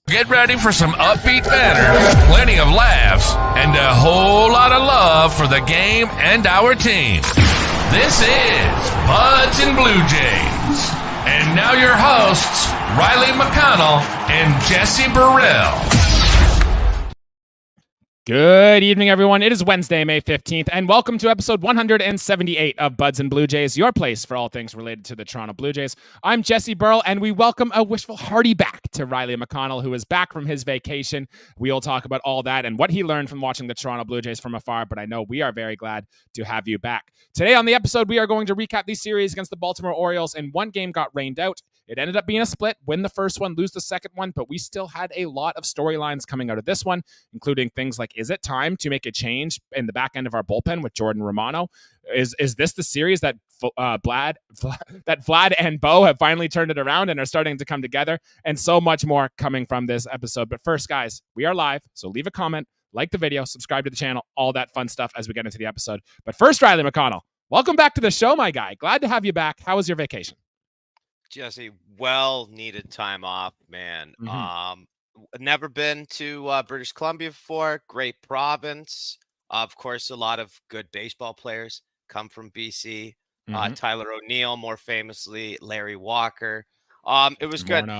Get ready for some upbeat banter, plenty of laughs, and a whole lot of love for the game and our team. This is Buds and Blue Jays. And now your hosts, Riley McConnell and Jesse Burrell. Good evening, everyone. It is Wednesday, May 15th, and welcome to episode 178 of Buds and Blue Jays, your place for all things related to the Toronto Blue Jays. I'm Jesse Burrell, and we welcome a wishful hearty back to Riley McConnell, who is back from his vacation. We'll talk about all that and what he learned from watching the Toronto Blue Jays from afar, but I know we are very glad to have you back. Today on the episode, we are going to recap the series against the Baltimore Orioles, and one game got rained out. It ended up being a split, win the first one, lose the second one, but we still had a lot of storylines coming out of this one, including things like, is it time to make a change in the back end of our bullpen with Jordan Romano? Is this the series that Vlad and Bo have finally turned it around and are starting to come together? And so much more coming from this episode. But first, guys, we are live, so leave a comment, like the video, subscribe to the channel, all that fun stuff as we get into the episode. But first, Riley McConnell, welcome back to the show, my guy. Glad to have you back. How was your vacation? Jesse, well-needed time off, man. Never been to British Columbia before. Great province. Of course, a lot of good baseball players come from BC. Tyler O'Neill, more famously, Larry Walker. It was good.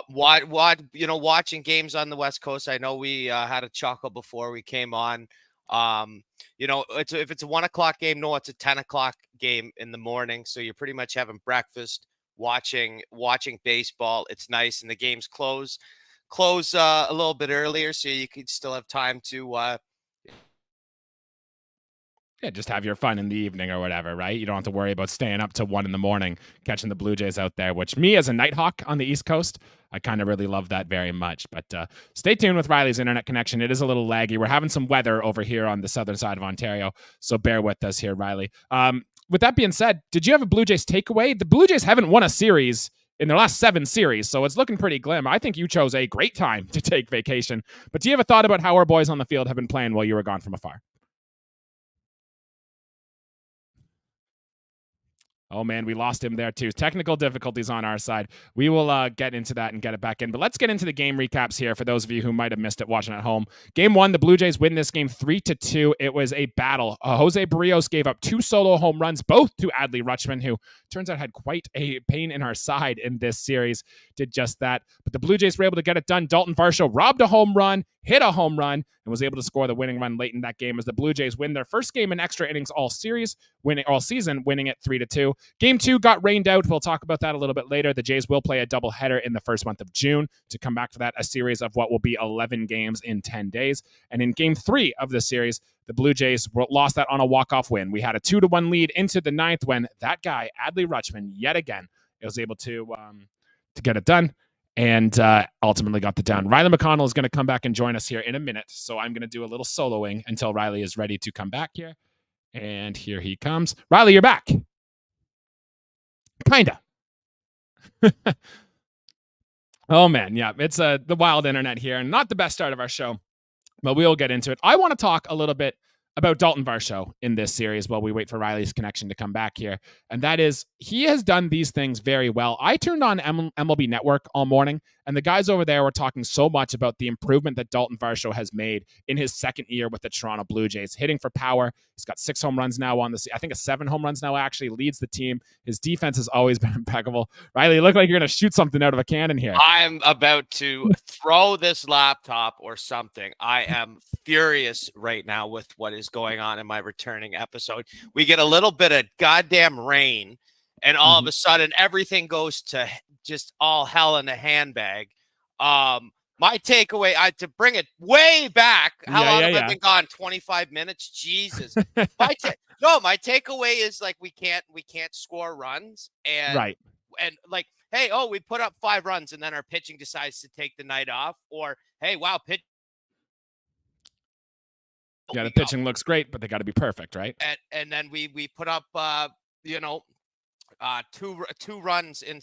Watching games on the West Coast. I know we had a chuckle before we came on. If it's a 1 o'clock game, no, it's a 10 o'clock game in the morning. So you're pretty much having breakfast, watching baseball. It's nice, and the games close a little bit earlier, so you could still have time to just have your fun in the evening or whatever, right? You don't have to worry about staying up to 1 a.m, catching the Blue Jays out there, which me as a Nighthawk on the East Coast, I kind of really love that very much. But stay tuned with Riley's internet connection. It is a little laggy. We're having some weather over here on the southern side of Ontario, so bear with us here, Riley. With that being said, did you have a Blue Jays takeaway? The Blue Jays haven't won a series in their last 7 series, so it's looking pretty glim. I think you chose a great time to take vacation. But do you have a thought about how our boys on the field have been playing while you were gone from afar? Oh, man, we lost him there, too. Technical difficulties on our side. We will get into that and get it back in. But let's get into the game recaps here for those of you who might have missed it watching at home. Game 1, the Blue Jays win this game 3-2. It was a battle. Jose Barrios gave up 2 solo home runs, both to Adley Rutschman, who turns out had quite a pain in our side in this series. Did just that. But the Blue Jays were able to get it done. Dalton Varsho robbed a home run, hit a home run, and was able to score the winning run late in that game as the Blue Jays win their first game in extra innings all season, winning it 3-2. Game 2 got rained out. We'll talk about that a little bit later. The Jays will play a doubleheader in the first month of June to come back for that, a series of what will be 11 games in 10 days. And in Game 3 of the series, the Blue Jays lost that on a walk-off win. We had a 2-1 lead into the 9th when that guy, Adley Rutschman, yet again, was able to get it done and ultimately got the down. Riley McConnell is going to come back and join us here in a minute, so I'm going to do a little soloing until Riley is ready to come back here. And here he comes. Riley, you're back. Kinda. Oh, man. Yeah, it's the wild internet here, and not the best start of our show, but we'll get into it. I want to talk a little bit about Dalton Varsho in this series while we wait for Riley's connection to come back here. And that is, he has done these things very well. I turned on MLB Network all morning, and the guys over there were talking so much about the improvement that Dalton Varsho has made in his second year with the Toronto Blue Jays, hitting for power. He's got 6 home runs now on I think 7 home runs now, actually leads the team. His defense has always been impeccable. Riley, you look like you're going to shoot something out of a cannon here. I'm about to throw this laptop or something. I am furious right now with what is going on in my returning episode. We get a little bit of goddamn rain, and all of a sudden everything goes to just all hell in a handbag. My takeaway, to bring it way back, how long have I been gone? 25 minutes? Jesus. My takeaway is like we can't score runs, and like, hey, we put up 5 runs and then our pitching decides to take the night off, or hey, wow, pitch. Yeah, the pitching looks great, but they got to be perfect, right? And then we put up 2 runs in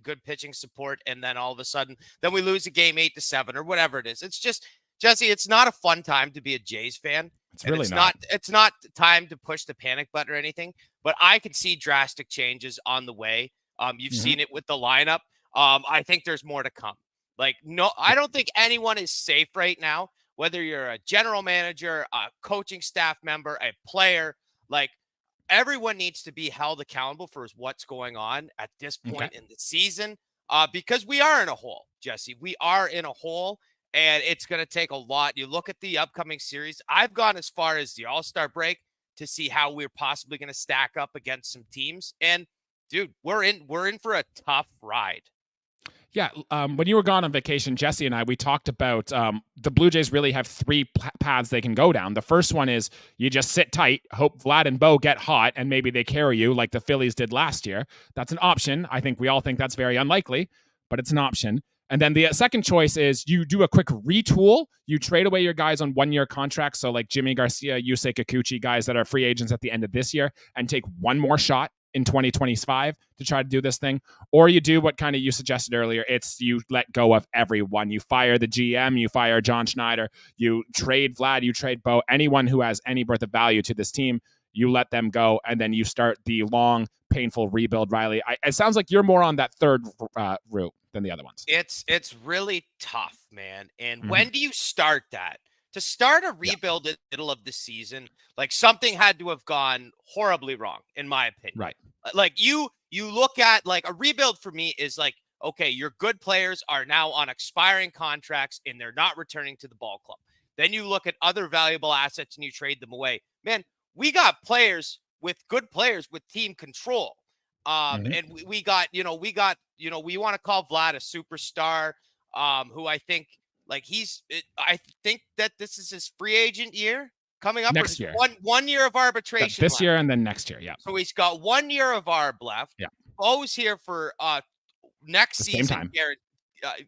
good pitching support, and then all of a sudden, then we lose a game 8-7 or whatever it is. It's just, Jesse, it's not a fun time to be a Jays fan. It's really not. It's not time to push the panic button or anything, but I can see drastic changes on the way. You've seen it with the lineup. I think there's more to come. Like, no, I don't think anyone is safe right now, whether you're a general manager, a coaching staff member, a player. Like, everyone needs to be held accountable for what's going on at this Okay. point in the season, because we are in a hole, Jesse. We are in a hole, and it's going to take a lot. You look at the upcoming series. I've gone as far as the All-Star break to see how we're possibly going to stack up against some teams. And dude, we're in for a tough ride. Yeah, when you were gone on vacation, Jesse and I, we talked about the Blue Jays really have three paths they can go down. The first one is you just sit tight, hope Vlad and Bo get hot, and maybe they carry you like the Phillies did last year. That's an option. I think we all think that's very unlikely, but it's an option. And then the second choice is you do a quick retool. You trade away your guys on one-year contracts, so like Jimmy Garcia, Yusei Kikuchi, guys that are free agents at the end of this year, and take one more shot in 2025 to try to do this thing. Or you do what kind of you suggested earlier. It's you let go of everyone. You fire the GM, you fire John Schneider, you trade Vlad, you trade Bo, anyone who has any worth of value to this team, you let them go, and then you start the long, painful rebuild, Riley. It sounds like you're more on that third route than the other ones. It's really tough, man. And when do you start that? To start a rebuild in the middle of the season, like something had to have gone horribly wrong, in my opinion. Right. Like you look at like a rebuild for me is like, okay, your good players are now on expiring contracts and they're not returning to the ball club. Then you look at other valuable assets and you trade them away. Man, we got good players with team control. And we got, we want to call Vlad a superstar, who I think like I think that this is his free agent year coming up next year. One year of arbitration this year and then next year. Yeah. So he's got 1 year of arb left. Yeah. Bo's here for next season.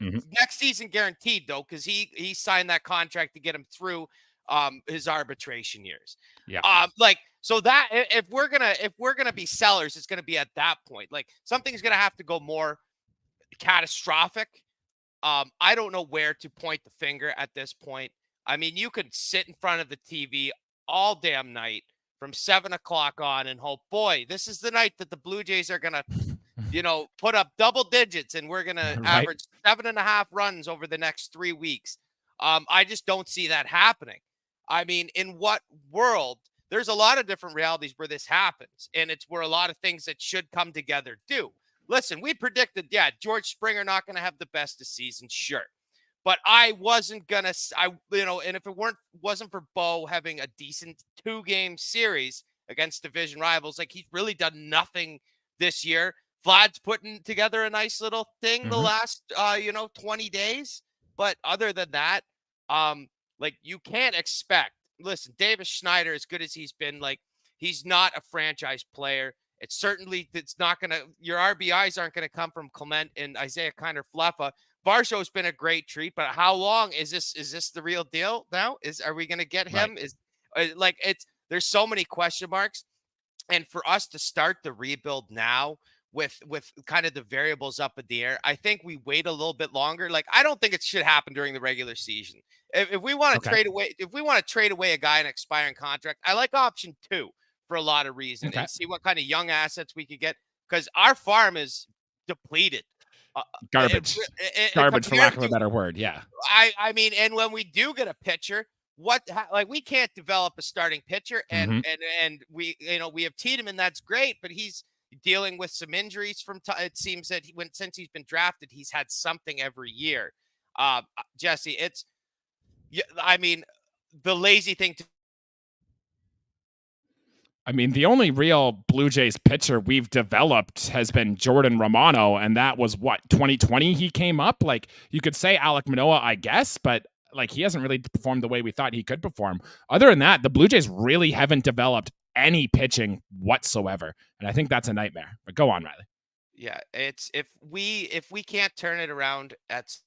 Next season guaranteed though, because he signed that contract to get him through his arbitration years. Yeah. So that if we're gonna be sellers, it's gonna be at that point. Like something's gonna have to go more catastrophic. I don't know where to point the finger at this point. I mean, you could sit in front of the TV all damn night from 7 o'clock on and hope, boy, this is the night that the Blue Jays are gonna, put up double digits and we're gonna average 7.5 runs over the next 3 weeks. I just don't see that happening. I mean, in what world? There's a lot of different realities where this happens, and it's where a lot of things that should come together do. Listen, we predicted, George Springer not going to have the best of season, sure. But I wasn't going to, and if it wasn't for Bo having a decent 2-game series against division rivals, like he's really done nothing this year. Vlad's putting together a nice little thing the last, 20 days. But other than that, like you can't expect, listen, Davis Schneider, as good as he's been, like he's not a franchise player. It's not going to, your RBIs aren't going to come from Clement and Isaiah Kiner-Flefa. Varsho's been a great treat, but how long is this the real deal now? Are we going to get him? There's so many question marks. And for us to start the rebuild now with kind of the variables up in the air, I think we wait a little bit longer. Like, I don't think it should happen during the regular season. If we want to trade away a guy in an expiring contract, I like option 2 for a lot of reasons and see what kind of young assets we could get, because our farm is depleted. Garbage for lack of a better word. Yeah. I mean, and when we do get a pitcher, we can't develop a starting pitcher, and we have Tiedemann, that's great, but he's dealing with some injuries it seems that since he's been drafted, he's had something every year. Jesse, the lazy thing to. I mean, the only real Blue Jays pitcher we've developed has been Jordan Romano, and that was 2020 he came up. Like, you could say Alek Manoah, I guess, but like he hasn't really performed the way we thought he could perform. Other than that, the Blue Jays really haven't developed any pitching whatsoever, and I think that's a nightmare. But go on, Riley. Yeah, it's if we can't turn it around it's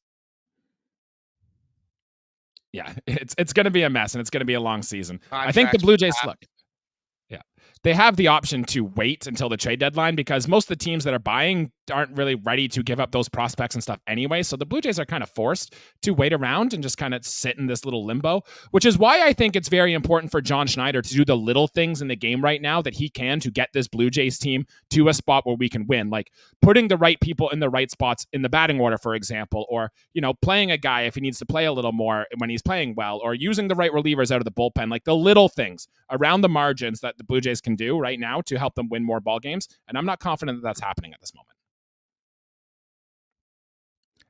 going to be a mess, and it's going to be a long season. Contracts, I think the Blue Jays look. Yeah. they have the option to wait until the trade deadline because most of the teams that are buying aren't really ready to give up those prospects and stuff anyway. So the Blue Jays are kind of forced to wait around and just kind of sit in this little limbo, which is why I think it's very important for John Schneider to do the little things in the game right now that he can to get this Blue Jays team to a spot where we can win, like putting the right people in the right spots in the batting order, for example, or, playing a guy if he needs to play a little more when he's playing well, or using the right relievers out of the bullpen, like the little things around the margins that the Blue Jays can do right now to help them win more ball games. And I'm not confident that that's happening at this moment.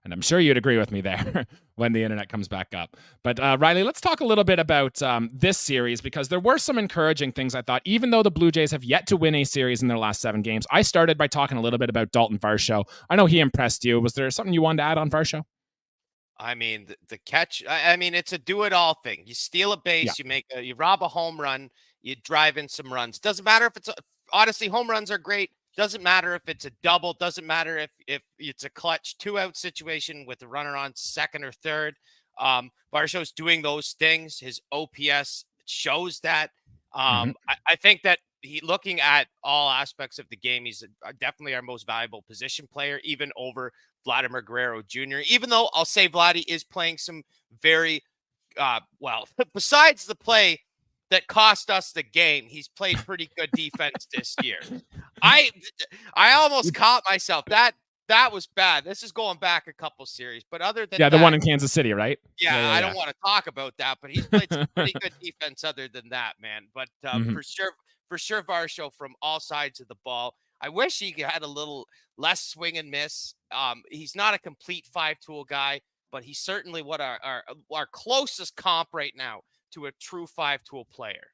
And I'm sure you'd agree with me there when the internet comes back up. But Riley, let's talk a little bit about this series, because there were some encouraging things, I thought. Even though the Blue Jays have yet to win a series in their last 7 games, I started by talking a little bit about Dalton Varsho. I know he impressed you. Was there something you wanted to add on Varsho? I mean, the catch, I mean, it's a do-it-all thing. You steal a base, you rob a home run, you drive in some runs. Doesn't matter if honestly, home runs are great. Doesn't matter if it's a double. Doesn't matter if it's a clutch 2-out situation with a runner on second or third. Varsho's doing those things. His OPS shows that. I think that looking at all aspects of the game, he's definitely our most valuable position player, even over Vladimir Guerrero Jr., even though I'll say Vladdy is playing some very, besides the play that cost us the game, he's played pretty good defense this year. I almost caught myself. That was bad. This is going back a couple series, but other than the one in Kansas City, right? Yeah, I don't want to talk about that, but he's played some pretty good defense other than that, man. But for sure, Varsho from all sides of the ball. I wish he had a little less swing and miss. He's not a complete 5-tool guy, but he's certainly what our closest comp right now to a true 5-tool player.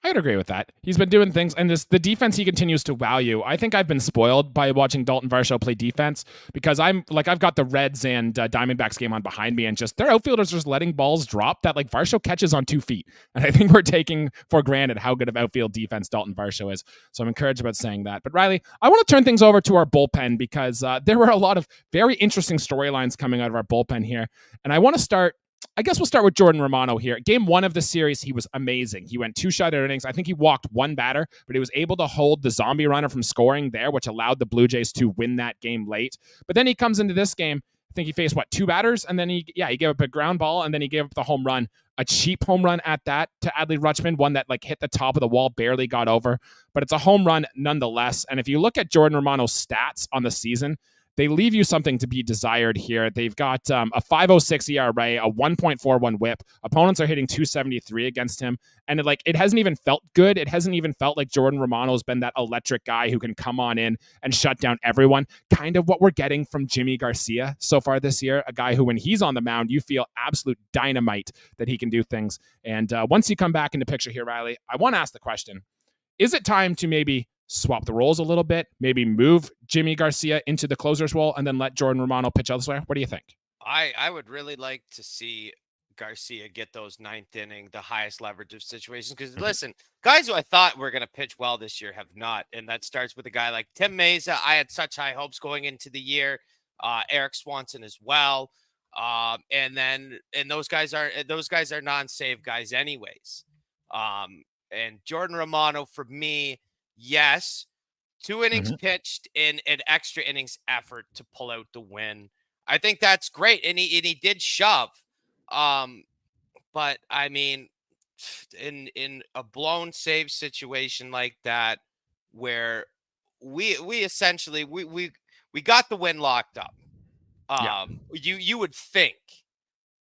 I would agree with that. He's been doing things, and the defense he continues to value. I think I've been spoiled by watching Dalton Varsho play defense because I've got the Reds and Diamondbacks game on behind me, and just their outfielders just letting balls drop that like Varsho catches on 2 feet. And I think we're taking for granted how good of outfield defense Dalton Varsho is. So I'm encouraged about saying that. But Riley, I want to turn things over to our bullpen because there were a lot of very interesting storylines coming out of our bullpen here. And I want to start. I guess we'll start with Jordan Romano here. Game 1 of the series, he was amazing. He went 2 shutout innings. I think he walked 1 batter, but he was able to hold the zombie runner from scoring there, which allowed the Blue Jays to win that game late. But then he comes into this game. I think he faced, 2 batters? And then he gave up a ground ball, and then he gave up the home run. A cheap home run at that to Adley Rutschman, one that hit the top of the wall, barely got over. But it's a home run nonetheless. And if you look at Jordan Romano's stats on the season, they leave you something to be desired here. They've got a 5.06 ERA, a 1.41 WHIP. Opponents are hitting 273 against him, and it hasn't even felt good. It hasn't even felt like Jordan Romano's been that electric guy who can come on in and shut down everyone. Kind of what we're getting from Jimmy Garcia so far this year, a guy who, when he's on the mound, you feel absolute dynamite that he can do things. And once you come back into picture here, Riley, I want to ask the question: is it time to maybe swap the roles a little bit, maybe move Jimmy Garcia into the closer's role and then let Jordan Romano pitch elsewhere? What do you think? I would really like to see Garcia get those 9th inning, the highest leverage of situations. Because listen, guys who I thought were going to pitch well this year have not. And that starts with a guy like Tim Mesa. I had such high hopes going into the year. Eric Swanson as well. And those guys are non-save guys anyways. And Jordan Romano, for me, yes, 2 innings pitched in an extra innings effort to pull out the win. I think that's great. And he did shove. But I mean, in a blown save situation like that, where we essentially we got the win locked up. You would think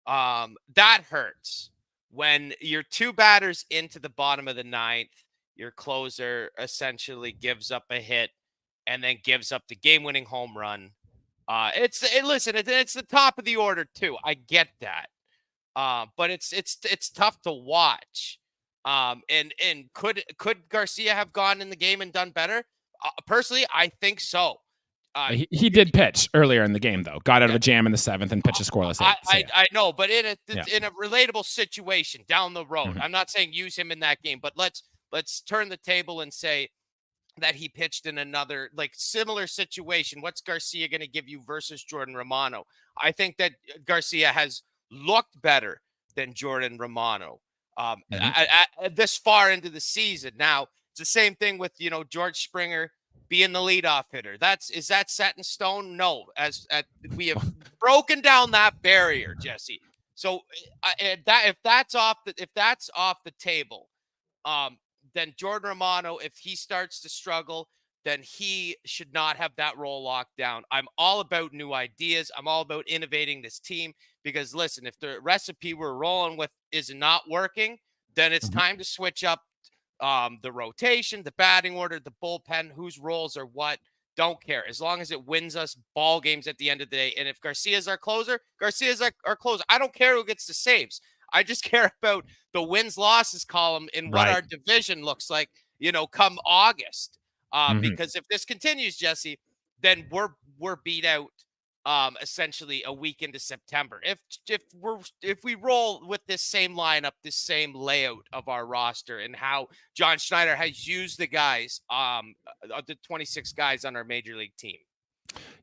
that hurts when you're 2 batters into the bottom of the 9th. Your closer essentially gives up a hit and then gives up the game-winning home run. It's the top of the order too. I get that, but it's tough to watch. And could Garcia have gone in the game and done better? Personally, I think so. He did pitch earlier in the game, though. Got out of a jam in the 7th and pitched a scoreless 8th. I know, but in a relatable situation down the road, I'm not saying use him in that game, but let's turn the table and say that he pitched in another similar situation. What's Garcia going to give you versus Jordan Romano? I think that Garcia has looked better than Jordan Romano this far into the season. Now, It's the same thing with, George Springer being the leadoff hitter. Is that set in stone? No, we have broken down that barrier, Jesse. So if that's off the table, then Jordan Romano, if he starts to struggle, then he should not have that role locked down. I'm all about new ideas. I'm all about innovating this team because, listen, if the recipe we're rolling with is not working, then it's time to switch up the rotation, the batting order, the bullpen, whose roles are what. Don't care. As long as it wins us ball games at the end of the day. And if Garcia's our closer, Garcia's our closer. I don't care who gets the saves. I just care about the wins-losses column in what our division looks like, come August. Because if this continues, Jesse, then we're beat out essentially a week into September. If we roll with this same lineup, this same layout of our roster and how John Schneider has used the guys, the 26 guys on our major league team.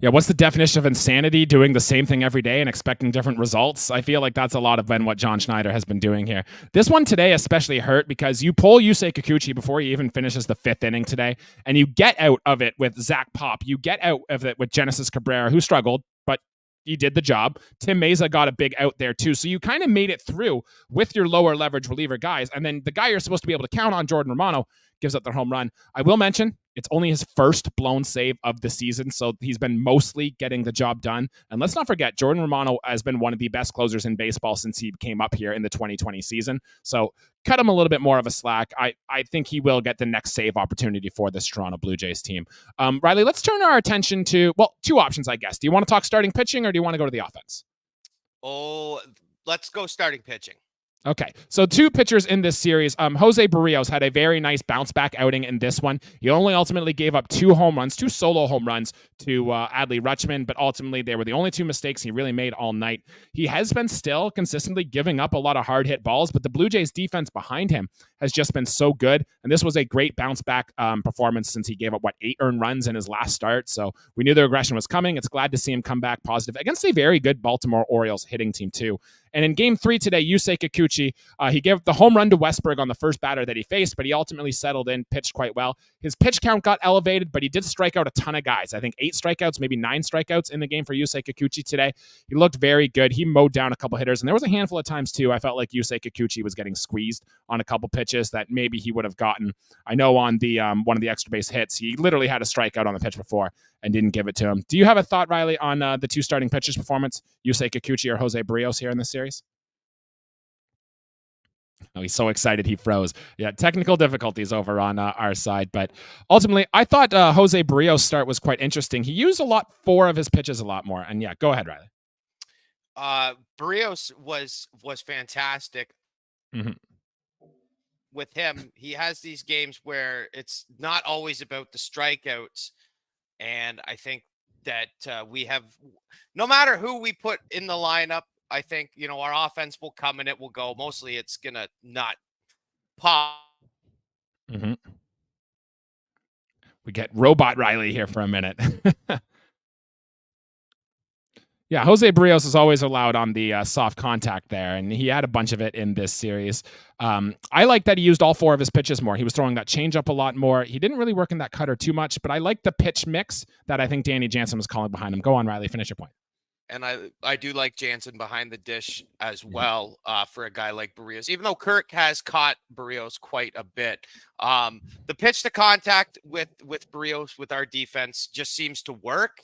Yeah, what's the definition of insanity? Doing the same thing every day and expecting different results? I feel like that's a lot of what John Schneider has been doing here. This one today especially hurt because you pull Yusei Kikuchi before he even finishes the 5th inning today, and you get out of it with Zach Pop. You get out of it with Genesis Cabrera, who struggled, but he did the job. Tim Meza got a big out there too. So you kind of made it through with your lower leverage reliever guys. And then the guy you're supposed to be able to count on, Jordan Romano, gives up their home run. I will mention it's only his first blown save of the season, so he's been mostly getting the job done. And let's not forget, Jordan Romano has been one of the best closers in baseball since he came up here in the 2020 season. So cut him a little bit more of a slack. I think he will get the next save opportunity for this Toronto Blue Jays team. Riley, let's turn our attention to, two options, I guess. Do you want to talk starting pitching or do you want to go to the offense? Oh, let's go starting pitching. Okay, so 2 pitchers in this series. Jose Barrios had a very nice bounce-back outing in this one. He only ultimately gave up 2 home runs, 2 solo home runs to Adley Rutschman, but ultimately they were the only 2 mistakes he really made all night. He has been still consistently giving up a lot of hard-hit balls, but the Blue Jays defense behind him has just been so good, and this was a great bounce-back performance since he gave up, 8 earned runs in his last start, so we knew the regression was coming. It's glad to see him come back positive against a very good Baltimore Orioles hitting team, too. And in Game 3 today, Yusei Kikuchi, he gave the home run to Westberg on the first batter that he faced, but he ultimately settled in, pitched quite well. His pitch count got elevated, but he did strike out a ton of guys. I think 8 strikeouts, maybe 9 strikeouts in the game for Yusei Kikuchi today. He looked very good. He mowed down a couple hitters, and there was a handful of times, too, I felt like Yusei Kikuchi was getting squeezed on a couple pitches that maybe he would have gotten. I know on the one of the extra base hits, he literally had a strikeout on the pitch before and didn't give it to him. Do you have a thought, Riley, on the 2 starting pitchers' performance, Yusei Kikuchi or Jose Barrios here in this series? Oh, he's so excited he froze. Yeah, technical difficulties over on our side. But ultimately, I thought Jose Barrios' start was quite interesting. He used 4 of his pitches a lot more. And yeah, go ahead, Riley. Barrios was fantastic. With him, he has these games where it's not always about the strikeouts. And I think that we have, no matter who we put in the lineup, I think, our offense will come and it will go. Mostly it's going to not pop. We get Robot Riley here for a minute. Yeah, Jose Barrios is always allowed on the soft contact there, and he had a bunch of it in this series. I like that he used all 4 of his pitches more. He was throwing that changeup a lot more. He didn't really work in that cutter too much, but I like the pitch mix that I think Danny Jansen was calling behind him. Go on, Riley, finish your point. And I do like Jansen behind the dish as well for a guy like Barrios, even though Kirk has caught Barrios quite a bit. The pitch to contact with Barrios with our defense just seems to work.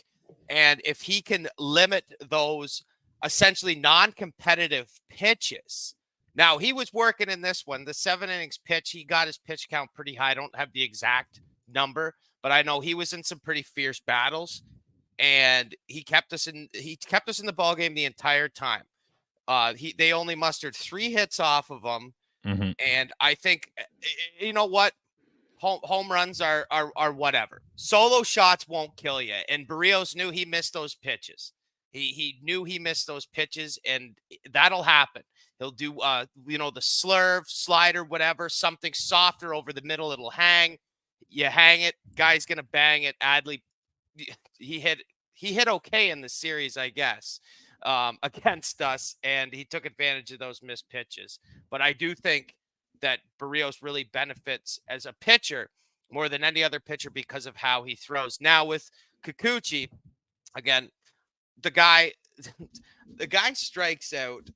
And if he can limit those essentially non-competitive pitches. Now, he was working in this one, the 7 innings pitch. He got his pitch count pretty high. I don't have the exact number, but I know he was in some pretty fierce battles. And he kept us in the ball game the entire time. They only mustered 3 hits off of him. And I think, you know what? Home runs are whatever. Solo shots won't kill you. And Barrios knew he missed those pitches. He knew he missed those pitches, and that'll happen. He'll do the slurve, slider, whatever, something softer over the middle. It'll hang. You hang it. Guy's gonna bang it. Adley, he hit okay in the series, I guess, against us, and he took advantage of those missed pitches. But I do think that Barrios really benefits as a pitcher more than any other pitcher because of how he throws. Now with Kikuchi, again, the guy strikes out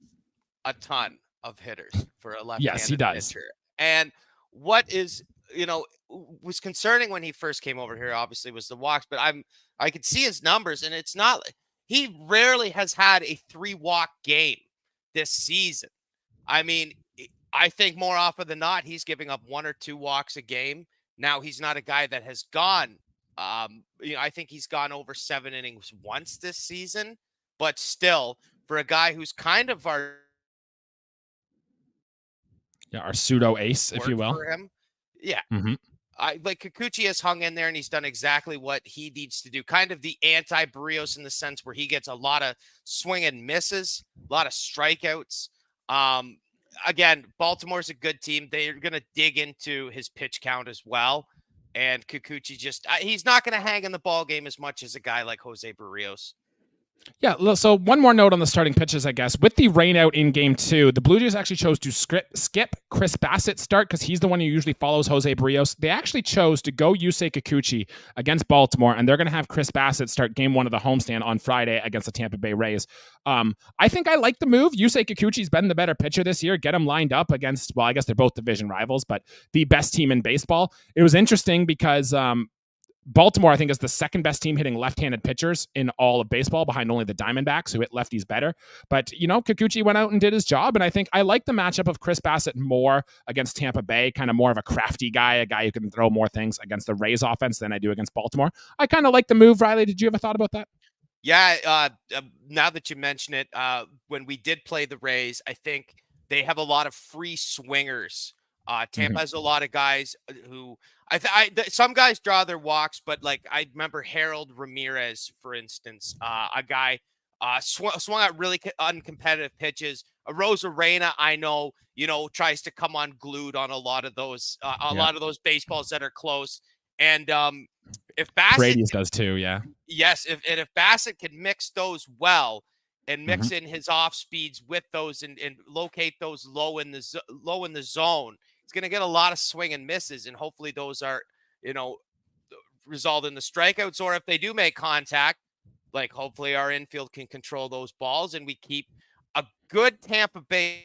a ton of hitters for a Yes, he left-handed does. pitcher. And what is, was concerning when he first came over here, obviously, was the walks, but I could see his numbers, and it's not, he rarely has had a 3-walk game this season. I mean, I think more often than not, he's giving up 1 or 2 walks a game. Now, he's not a guy that has gone, I think he's gone over 7 innings once this season, but still, for a guy who's kind of our pseudo ace, if you will. For him. Yeah. Mm-hmm. I like Kikuchi has hung in there and he's done exactly what he needs to do. Kind of the anti-Barrios in the sense where he gets a lot of swing and misses, a lot of strikeouts. Again, Baltimore's a good team. They're going to dig into his pitch count as well. And Kikuchi he's not going to hang in the ball game as much as a guy like Jose Barrios. Yeah, so one more note on the starting pitches, I guess. With the rain out in Game 2, the Blue Jays actually chose to skip Chris Bassett's start because he's the one who usually follows Jose Barrios. They actually chose to go Yusei Kikuchi against Baltimore, and they're going to have Chris Bassett start Game 1 of the homestand on Friday against the Tampa Bay Rays. I think I like the move. Yusei Kikuchi's been the better pitcher this year. Get him lined up against, well, I guess they're both division rivals, but the best team in baseball. It was interesting because Baltimore, I think, is the second best team hitting left-handed pitchers in all of baseball, behind only the Diamondbacks, who hit lefties better. But, Kikuchi went out and did his job, and I think I like the matchup of Chris Bassett more against Tampa Bay, kind of more of a crafty guy, a guy who can throw more things against the Rays offense than I do against Baltimore. I kind of like the move. Riley, did you have a thought about that? Yeah, now that you mention it, when we did play the Rays, I think they have a lot of free swingers. Tampa has a lot of guys who some guys draw their walks, but like I remember Harold Ramirez, for instance, a guy swung out really uncompetitive pitches. Rosarena, I know, tries to come unglued on a lot of those baseballs that are close. And if Bassett Brady's does too, yeah. Yes, if Bassett can mix those well and mix in his off speeds with those and locate those low in the zone, he's going to get a lot of swing and misses, and hopefully those are, result in the strikeouts, or if they do make contact, like hopefully our infield can control those balls and we keep a good Tampa Bay.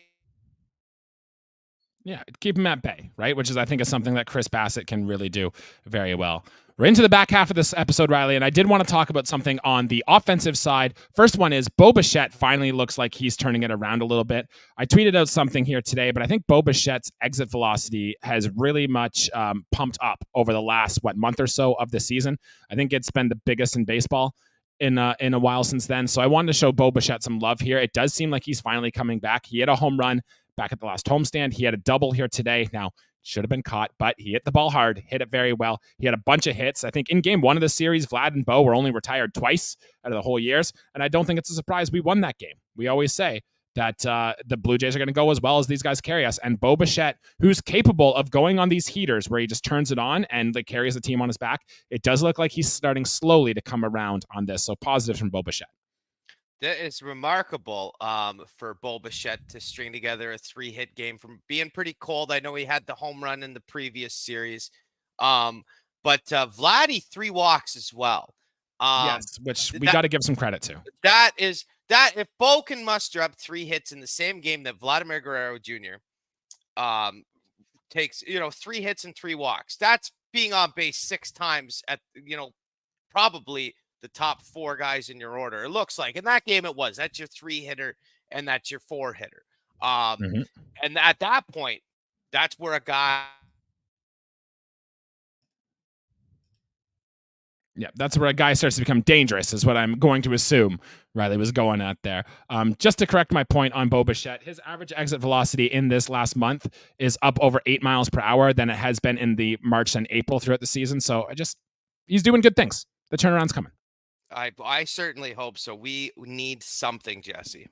Yeah, keep him at bay, right? Which is, I think, is something that Chris Bassett can really do very well. We're into the back half of this episode, Riley, and I did want to talk about something on the offensive side. First one is Bo Bichette finally looks like he's turning it around a little bit. I tweeted out something here today, but I think Bo Bichette's exit velocity has really much pumped up over the last, month or so of the season. I think it's been the biggest in baseball in a while since then. So I wanted to show Bo Bichette some love here. It does seem like he's finally coming back. He hit a home run back at the last homestand. He had a double here today. Now, should have been caught, but he hit the ball hard, hit it very well. He had a bunch of hits. I think in Game 1 of the series, Vlad and Bo were only retired twice out of the whole years, and I don't think it's a surprise we won that game. We always say that the Blue Jays are going to go as well as these guys carry us, and Bo Bichette, who's capable of going on these heaters where he just turns it on and carries the team on his back, it does look like he's starting slowly to come around on this, so positive from Bo Bichette. That is remarkable for Bo Bichette to string together a 3-hit game from being pretty cold. I know he had the home run in the previous series. But Vladdy 3 walks as well. Yes, which we got to give some credit to. That if Bo can muster up 3 hits in the same game that Vladimir Guerrero Jr. Takes, 3 hits and 3 walks. That's being on base 6 times at, probably the top 4 guys in your order. It looks like in that game it was. That's your 3-hitter and that's your 4-hitter. And at that point, that's where a guy. Yeah, that's where a guy starts to become dangerous, is what I'm going to assume Riley was going at there. Just to correct my point on Bo Bichette, his average exit velocity in this last month is up over 8 miles per hour than it has been in the March and April throughout the season. So he's doing good things. The turnaround's coming. I certainly hope so. We need something, Jesse.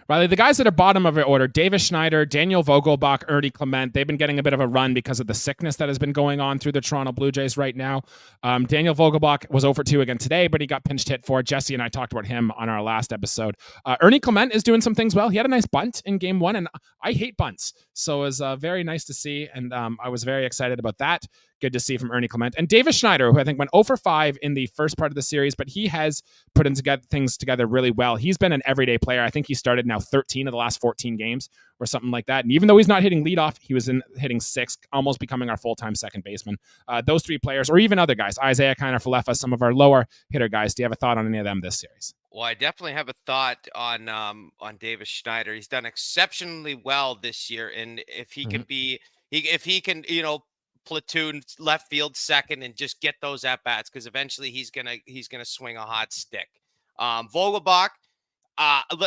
Riley, the guys at the bottom of your order, Davis Schneider, Daniel Vogelbach, Ernie Clement, they've been getting a bit of a run because of the sickness that has been going on through the Toronto Blue Jays right now. Daniel Vogelbach was 0 for 2 again today, but he got pinched hit for. Jesse and I talked about him on our last episode. Ernie Clement is doing some things well. He had a nice bunt in game 1, and I hate bunts. So it was very nice to see, and I was very excited about that. Good to see from Ernie Clement. And Davis Schneider, who I think went 0 for 5 in the first part of the series, but he has put things together really well. He's been an everyday player. I think he started now 13 of the last 14 games or something like that. And even though he's not hitting leadoff, he was hitting 6th, almost becoming our full-time second baseman. Those 3 players, or even other guys, Isaiah Kiner-Falefa, some of our lower hitter guys. Do you have a thought on any of them this series? Well, I definitely have a thought on Davis Schneider. He's done exceptionally well this year, and if he can if he can, platoon left field second and just get those at bats, because eventually he's gonna swing a hot stick. Vogelbach,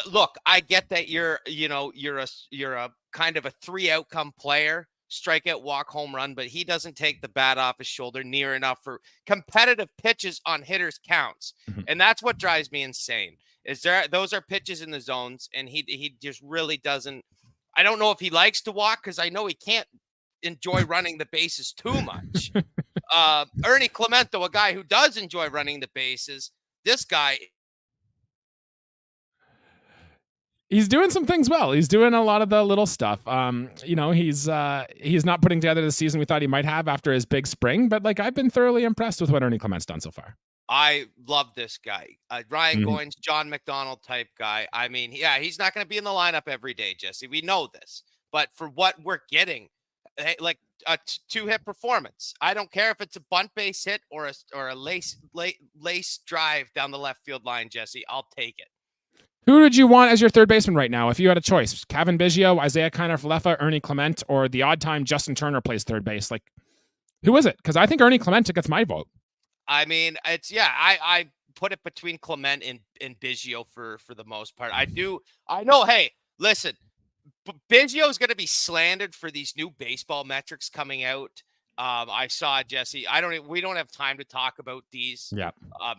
look, I get that you're a kind of a 3 outcome player, strikeout, walk, home run, but he doesn't take the bat off his shoulder near enough for competitive pitches on hitters' counts, and that's what drives me insane. Those are pitches in the zones, and he just really doesn't. I don't know if he likes to walk, because I know he can't enjoy running the bases too much. Ernie Clemento, a guy who does enjoy running the bases, this guy, he's doing some things well. He's doing a lot of the little stuff. He's not putting together the season we thought he might have after his big spring, but I've been thoroughly impressed with what Ernie Clement's done so far. I love this guy. Ryan Goins, John McDonald type guy. I mean, yeah, he's not going to be in the lineup every day, Jesse. We know this, but for what we're getting, like a 2-hit performance. I don't care if it's a bunt base hit or a lace drive down the left field line, Jesse. I'll take it. Who did you want as your third baseman right now if you had a choice? Kevin Biggio, Isaiah Kiner-Falefa, Ernie Clement, or the odd time Justin Turner plays third base? Who is it? Because I think Ernie Clement gets my vote. I mean, I put it between Clement and Biggio for the most part. I know. Hey, listen. Biggio is going to be slandered for these new baseball metrics coming out. I saw, Jesse. We don't have time to talk about these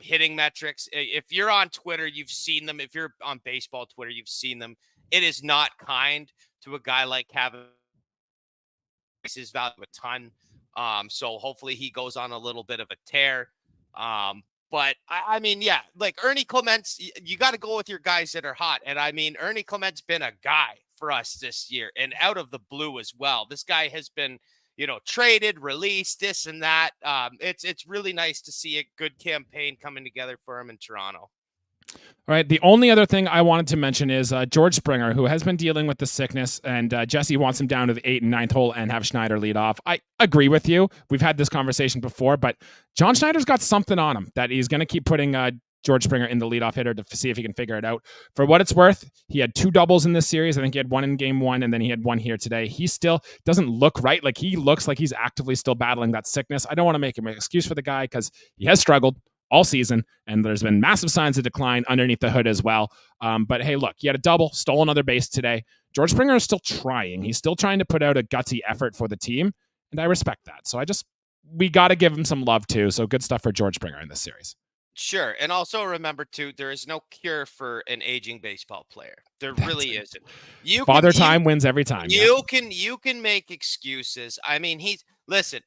hitting metrics. If you're on Twitter, you've seen them. If you're on baseball Twitter, you've seen them. It is not kind to a guy like Kevin. His value a ton. So hopefully he goes on a little bit of a tear. But I mean, yeah, Ernie Clement's, you got to go with your guys that are hot. And I mean, Ernie Clement's been a guy for us this year, and out of the blue as well. This guy has been, traded, released, this and that. It's really nice to see a good campaign coming together for him in Toronto. All right. The only other thing I wanted to mention is George Springer, who has been dealing with the sickness, and Jesse wants him down to the 8th and 9th hole and have Schneider lead off. I agree with you. We've had this conversation before, but John Schneider's got something on him that he's going to keep putting George Springer in the leadoff hitter to see if he can figure it out. For what it's worth, he had 2 doubles in this series. I think he had 1 in game 1, and then he had 1 here today. He still doesn't look right. He looks like he's actively still battling that sickness. I don't want to make him an excuse for the guy, because he has struggled all season, and there's been massive signs of decline underneath the hood as well. But hey, look, he had a double, stole another base today. George Springer is still trying. He's still trying to put out a gutsy effort for the team, and I respect that. So we got to give him some love too. So good stuff for George Springer in this series. Sure. And also remember, too, there is no cure for an aging baseball player. There really isn't. Father Time wins every time. You can make excuses. I mean, listen,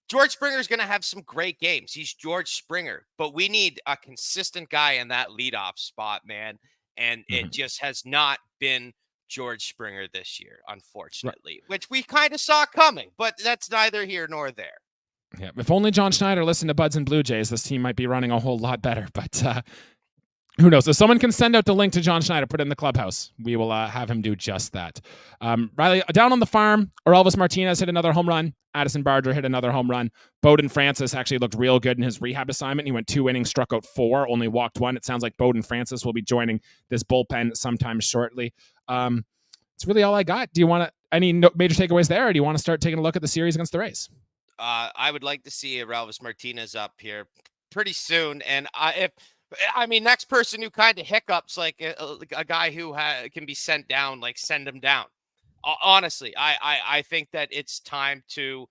George Springer is going to have some great games. He's George Springer, but we need a consistent guy in that leadoff spot, man. And it just has not been George Springer this year, unfortunately, which we kind of saw coming, but that's neither here nor there. Yeah, if only John Schneider listened to Buds and Blue Jays, this team might be running a whole lot better. But who knows? If someone can send out the link to John Schneider, put it in the clubhouse, we will have him do just that. Riley, down on the farm, Orelvis Martinez hit another home run. Addison Barger hit another home run. Bowden Francis actually looked real good in his rehab assignment. He went 2 innings, struck out 4, only walked 1. It sounds like Bowden Francis will be joining this bullpen sometime shortly. It's really all I got. Do you want any major takeaways there, or do you want to start taking a look at the series against the Rays? I would like to see Orelvis Martinez up here pretty soon. And next person who kind of hiccups, like a guy who can be sent down, send him down. Honestly, I think that it's time to.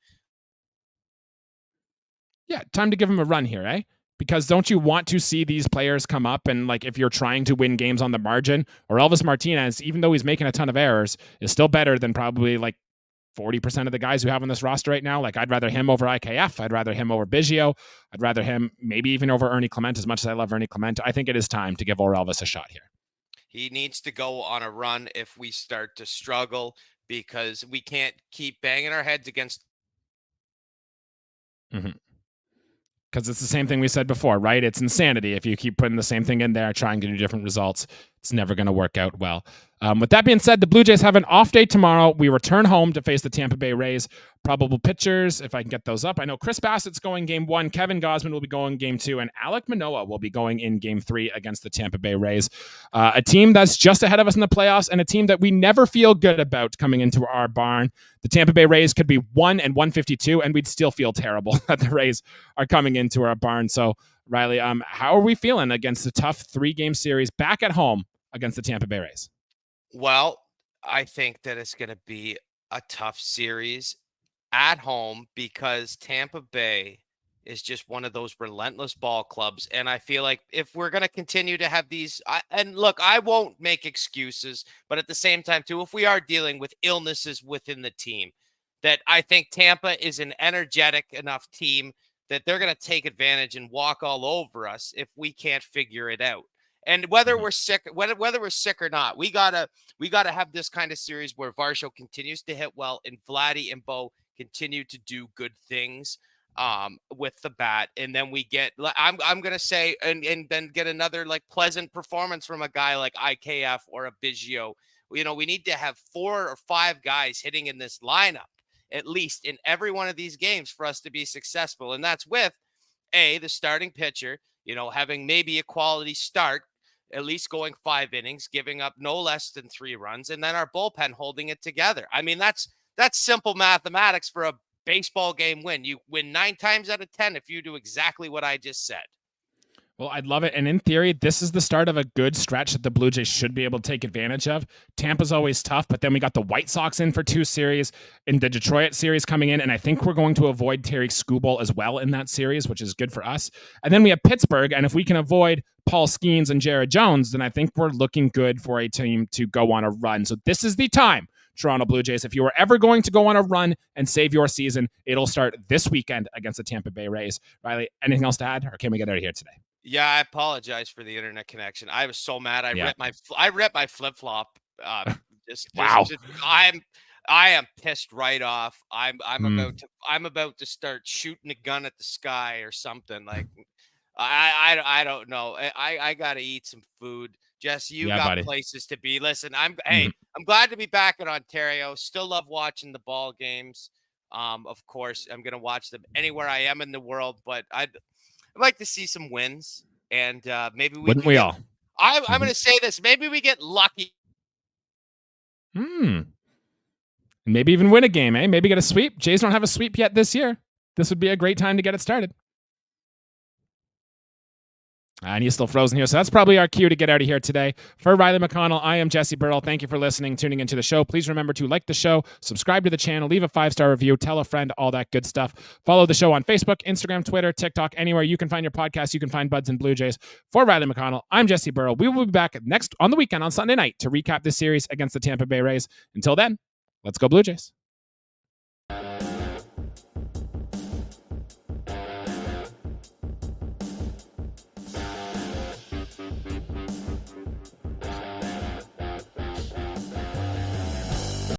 Yeah, time to give him a run here, eh? Because don't you want to see these players come up and, like, if you're trying to win games on the margin, or Elvis Martinez, even though he's making a ton of errors, is still better than probably like 40% of the guys who have on this roster right now. Like, I'd rather him over IKF. I'd rather him over Biggio. I'd rather him maybe even over Ernie Clement, as much as I love Ernie Clement. I think it is time to give Elvis a shot here. He needs to go on a run if we start to struggle, because we can't keep banging our heads against. Because it's the same thing we said before, right? It's insanity. If you keep putting the same thing in there, trying to do different results, it's never going to work out well. With that being said, the Blue Jays have an off day tomorrow. We return home to face the Tampa Bay Rays. Probable pitchers, if I can get those up. I know Chris Bassett's going game 1. Kevin Gausman will be going game 2. And Alek Manoah will be going in game 3 against the Tampa Bay Rays. A team that's just ahead of us in the playoffs, and a team that we never feel good about coming into our barn. The Tampa Bay Rays could be 1-152, and we'd still feel terrible that the Rays are coming into our barn. So, Riley, how are we feeling against the tough 3-game series back at home against the Tampa Bay Rays? Well, I think that it's going to be a tough series at home, because Tampa Bay is just one of those relentless ball clubs. And I feel like if we're going to continue to have these, and look, I won't make excuses, but at the same time too, if we are dealing with illnesses within the team, that I think Tampa is an energetic enough team that they're going to take advantage and walk all over us if we can't figure it out. And whether we're sick, whether we're sick or not, we gotta have this kind of series where Varsho continues to hit well and Vladdy and Bo continue to do good things with the bat, and then we get, I'm gonna say, and then get another like pleasant performance from a guy like IKF or a Biggio. You know, we need to have 4 or 5 guys hitting in this lineup at least in every one of these games for us to be successful, and that's with the starting pitcher, you know, having maybe a quality start, at least going 5 innings, giving up no less than 3 runs, and then our bullpen holding it together. I mean, that's simple mathematics for a baseball game win. You win 9 times out of 10 if you do exactly what I just said. Well, I'd love it. And in theory, this is the start of a good stretch that the Blue Jays should be able to take advantage of. Tampa's always tough, but then we got the White Sox in for 2 series, and the Detroit series coming in, and I think we're going to avoid Terry Skubal as well in that series, which is good for us. And then we have Pittsburgh, and if we can avoid Paul Skeens and Jared Jones, then I think we're looking good for a team to go on a run. So this is the time, Toronto Blue Jays. If you were ever going to go on a run and save your season, it'll start this weekend against the Tampa Bay Rays. Riley, anything else to add, or can we get out of here today? Yeah, I apologize for the internet connection. I was so mad. I ripped my flip flop. Wow. I am pissed right off. I'm about to start shooting a gun at the sky or something. Like I don't know. I gotta eat some food. Jesse, you got places to be. Listen, I'm glad to be back in Ontario. Still love watching the ball games. Of course, I'm gonna watch them anywhere I am in the world, but I'd like to see some wins, and maybe we wouldn't we all? I'm going to say this. Maybe we get lucky. Maybe even win a game, eh? Maybe get a sweep. Jays don't have a sweep yet this year. This would be a great time to get it started. And he's still frozen here, so that's probably our cue to get out of here today. For Riley McConnell, I am Jesse Burrell. Thank you for listening, tuning into the show. Please remember to like the show, subscribe to the channel, leave a 5-star review, tell a friend, all that good stuff. Follow the show on Facebook, Instagram, Twitter, TikTok, anywhere you can find your podcast. You can find Buds and Blue Jays. For Riley McConnell, I'm Jesse Burrell. We will be back next on the weekend on Sunday night to recap this series against the Tampa Bay Rays. Until then, let's go Blue Jays.